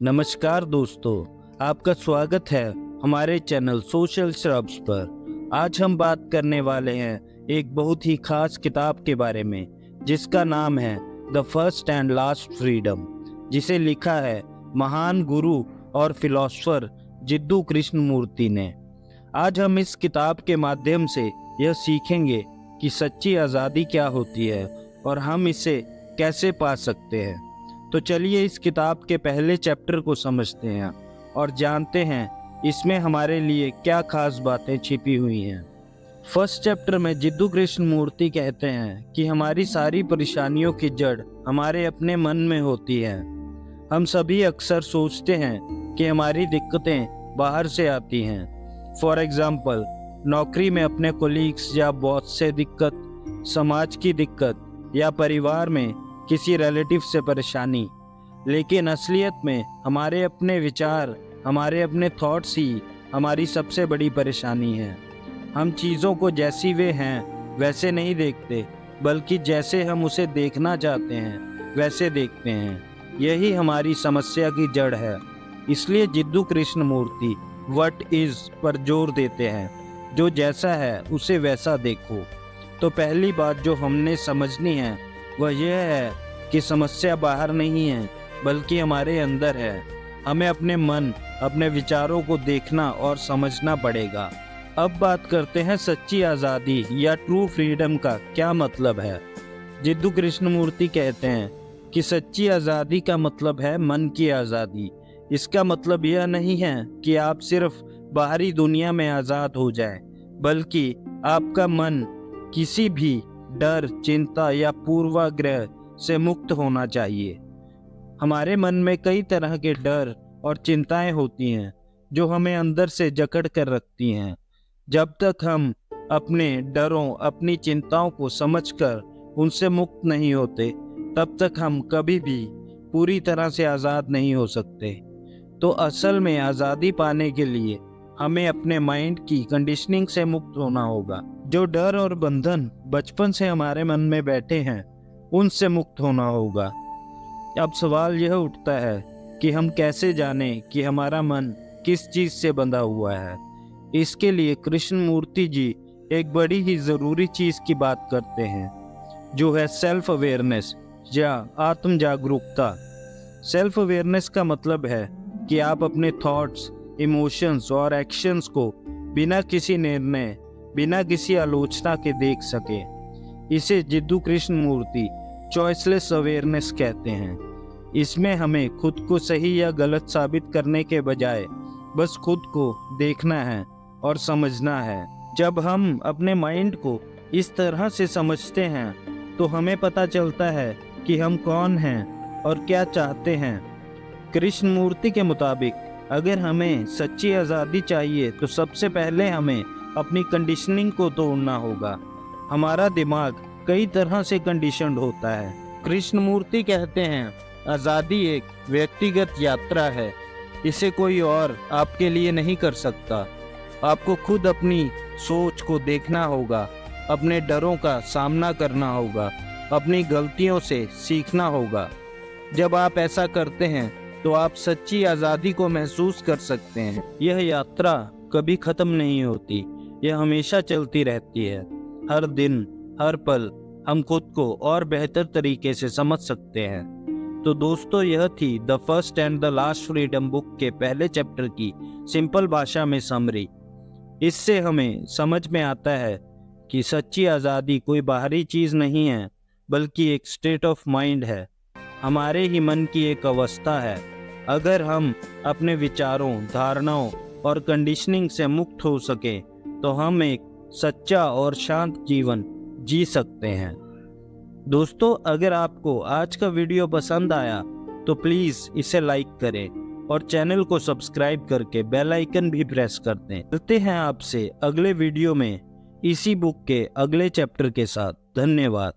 नमस्कार दोस्तों, आपका स्वागत है हमारे चैनल सोशल श्रब्स पर। आज हम बात करने वाले हैं एक बहुत ही खास किताब के बारे में जिसका नाम है the first and last freedom, जिसे लिखा है महान गुरु और फिलोसोफर जिद्दू कृष्णमूर्ति ने। आज हम इस किताब के माध्यम से यह सीखेंगे कि सच्ची आज़ादी क्या होती है और हम इसे कैसे पा सकते हैं। तो चलिए इस किताब के पहले चैप्टर को समझते हैं और जानते हैं इसमें हमारे लिए क्या खास बातें छिपी हुई हैं। फर्स्ट चैप्टर में जिद्दू कृष्णमूर्ति कहते हैं कि हमारी सारी परेशानियों की जड़ हमारे अपने मन में होती है। हम सभी अक्सर सोचते हैं कि हमारी दिक्कतें बाहर से आती हैं। फॉर एग्जाम्पल, नौकरी में अपने कोलीग्स या बॉस से दिक्कत, समाज की दिक्कत या परिवार में किसी रिलेटिव से परेशानी। लेकिन असलियत में हमारे अपने विचार, हमारे अपने थॉट्स ही हमारी सबसे बड़ी परेशानी है। हम चीज़ों को जैसी वे हैं वैसे नहीं देखते, बल्कि जैसे हम उसे देखना चाहते हैं वैसे देखते हैं। यही हमारी समस्या की जड़ है। इसलिए जिद्दू कृष्णमूर्ति व्हाट इज़ पर जोर देते हैं, जो जैसा है उसे वैसा देखो। तो पहली बात जो हमने समझनी है वह यह है कि समस्या बाहर नहीं है बल्कि हमारे अंदर है। हमें अपने मन, अपने विचारों को देखना और समझना पड़ेगा। अब बात करते हैं सच्ची आज़ादी या ट्रू फ्रीडम का क्या मतलब है। जिद्दू कृष्णमूर्ति कहते हैं कि सच्ची आज़ादी का मतलब है मन की आज़ादी। इसका मतलब यह नहीं है कि आप सिर्फ बाहरी दुनिया में आज़ाद हो जाएं, बल्कि आपका मन किसी भी डर, चिंता या पूर्वाग्रह से मुक्त होना चाहिए। हमारे मन में कई तरह के डर और चिंताएं होती हैं जो हमें अंदर से जकड़ कर रखती हैं। जब तक हम अपने डरों, अपनी चिंताओं को समझकर उनसे मुक्त नहीं होते, तब तक हम कभी भी पूरी तरह से आज़ाद नहीं हो सकते। तो असल में आज़ादी पाने के लिए हमें अपने माइंड की कंडीशनिंग से मुक्त होना होगा। जो डर और बंधन बचपन से हमारे मन में बैठे हैं उनसे मुक्त होना होगा। अब सवाल यह उठता है कि हम कैसे जानें कि हमारा मन किस चीज़ से बंधा हुआ है। इसके लिए कृष्णमूर्ति जी एक बड़ी ही ज़रूरी चीज़ की बात करते हैं, जो है सेल्फ अवेयरनेस या आत्म जागरूकता। सेल्फ अवेयरनेस का मतलब है कि आप अपने थॉट्स, इमोशंस और एक्शंस को बिना किसी निर्णय, बिना किसी आलोचना के देख सकें। इसे जिद्दू कृष्णमूर्ति चॉइसलेस अवेयरनेस कहते हैं। इसमें हमें खुद को सही या गलत साबित करने के बजाय बस खुद को देखना है और समझना है। जब हम अपने माइंड को इस तरह से समझते हैं तो हमें पता चलता है कि हम कौन हैं और क्या चाहते हैं। कृष्णमूर्ति के मुताबिक अगर हमें सच्ची आज़ादी चाहिए तो सबसे पहले हमें अपनी कंडीशनिंग को तोड़ना होगा। हमारा दिमाग कई तरह से कंडीशन्ड होता है। कृष्णमूर्ति कहते हैं आज़ादी एक व्यक्तिगत यात्रा है। इसे कोई और आपके लिए नहीं कर सकता। आपको खुद अपनी सोच को देखना होगा, अपने डरों का सामना करना होगा, अपनी गलतियों से सीखना होगा। जब आप ऐसा करते हैं तो आप सच्ची आज़ादी को महसूस कर सकते हैं। यह यात्रा कभी ख़त्म नहीं होती, यह हमेशा चलती रहती है। हर दिन, हर पल हम खुद को और बेहतर तरीके से समझ सकते हैं। तो दोस्तों, यह थी the first and the last freedom book के पहले चैप्टर की सिंपल भाषा में समरी। इससे हमें समझ में आता है कि सच्ची आज़ादी कोई बाहरी चीज़ नहीं है, बल्कि एक स्टेट ऑफ माइंड है, हमारे ही मन की एक अवस्था है। अगर हम अपने विचारों, धारणाओं और कंडीशनिंग से मुक्त हो सके तो हम एक सच्चा और शांत जीवन जी सकते हैं। दोस्तों, अगर आपको आज का वीडियो पसंद आया तो प्लीज़ इसे लाइक करें और चैनल को सब्सक्राइब करके बेल आइकन भी प्रेस कर दें। मिलते हैं आपसे अगले वीडियो में इसी बुक के अगले चैप्टर के साथ। धन्यवाद।